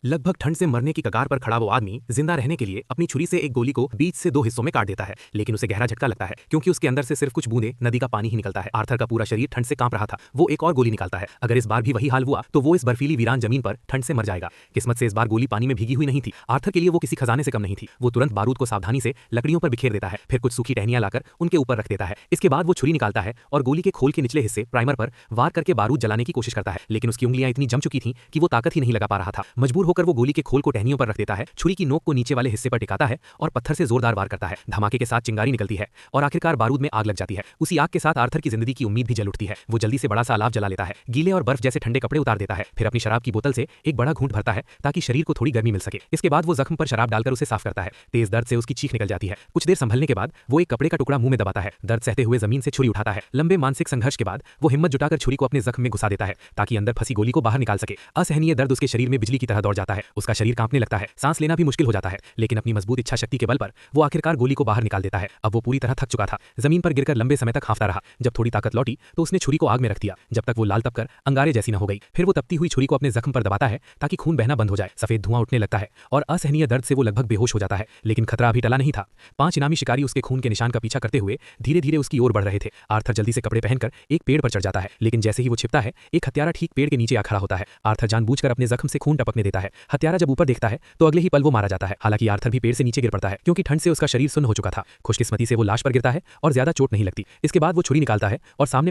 लगभग ठंड से मरने की कगार पर खड़ा वो आदमी जिंदा रहने के लिए अपनी छुरी से एक गोली को बीच से दो हिस्सों में काट देता है, लेकिन उसे गहरा झटका लगता है क्योंकि उसके अंदर से सिर्फ कुछ बूंदे नदी का पानी ही निकलता है। आर्थर का पूरा शरीर ठंड से कांप रहा था। वो एक और गोली निकालता है। अगर इस बार भी वही हाल हुआ तो वो इस बर्फीली वीरान जमीन पर ठंड से मर जाएगा। किस्मत से इस बार गोली पानी में भीगी हुई नहीं थी। आर्थर के लिए वो किसी खजाने से कम नहीं थी। वो तुरंत बारूद को सावधानी से लकड़ियों पर बिखेर देता है, फिर कुछ सूखी टहनियां लाकर उनके ऊपर रख देता है। इसके बाद वो छुरी निकालता है और गोली के खोल के निचले हिस्से प्राइमर पर वार करके बारूद जलाने की कोशिश करता है, लेकिन उसकी उंगलियां इतनी जम चुकी थीं कि वो ताकत ही नहीं लगा पा रहा था। मजबूर होकर वो गोली के खोल को टहनियों पर रख देता है, छुरी की नोक को नीचे वाले हिस्से पर टिकाता है और पत्थर से जोरदार वार करता है। धमाके के साथ चिंगारी निकलती है और आखिरकार बारूद में आग लग जाती है। उसी आग के साथ आर्थर की जिंदगी की उम्मीद भी जल उठती है। वो जल्दी से बड़ा सा अलाव जला लेता है, गीले और बर्फ जैसे ठंडे कपड़े उतार देता है, फिर अपनी शराब की बोतल से एक बड़ा घूंट भरता है ताकि शरीर को थोड़ी गर्मी मिल सके। इसके बाद वो जख्म पर शराब डालकर उसे साफ करता है। तेज दर्द से उसकी चीख निकल जाती है। कुछ देर संभलने के बाद वो एक कपड़े का टुकड़ा मुंह में दबाता है, दर्द सहते हुए जमीन से छुरी उठाता है। लंबे मानसिक संघर्ष के बाद वो हिम्मत जुटाकर छुरी को अपने जख्म में घुसा देता है ताकि अंदर फंसी गोली को बाहर निकाल सके। असहनीय दर्द उसके शरीर में बिजली की तरह दौड़ जाता है। उसका शरीर कांपने लगता है, सांस लेना भी मुश्किल हो जाता है, लेकिन अपनी मजबूत इच्छा शक्ति के बल पर वो आखिरकार गोली को बाहर निकाल देता है। अब वो पूरी तरह थक चुका था। जमीन पर गिरकर लंबे समय तक हांफता रहा। जब थोड़ी ताकत लौटी तो उसने छुरी को आग में रख दिया, जब तक वो लाल तपकर अंगारे जैसी न हो गई। फिर वो तपती हुई छुरी को अपने जख्म पर दबाता है ताकि खून बहना बंद हो जाए। सफेद धुआं उठने लगता है और असहनीय दर्द से वो लगभग बेहोश हो जाता है, लेकिन खतरा अभी टला नहीं था। 5 इनामी शिकारी उसके खून के निशान का पीछा करते हुए धीरे धीरे उसकी ओर बढ़ रहे थे। आर्थर जल्दी से कपड़े पहनकर एक पेड़ पर चढ़ जाता है, लेकिन जैसे ही वो छिपता है एक हत्यारा ठीक पेड़ के नीचे आ खड़ा होता है। आर्थर जानबूझकर अपने जख्म से खून टपकने देता है। हत्यारा जब ऊपर देखता है तो अगले ही पल वो मारा जाता है। हालांकि आर्थर भी पेड़ से नीचे गिर पड़ता है क्योंकि ठंड से उसका शरीर सुन्न हो चुका था। खुशकिस्मती से वो लाश पर गिरता है और ज्यादा चोट नहीं लगती। इसके बाद वो छुरी निकालता है और सामने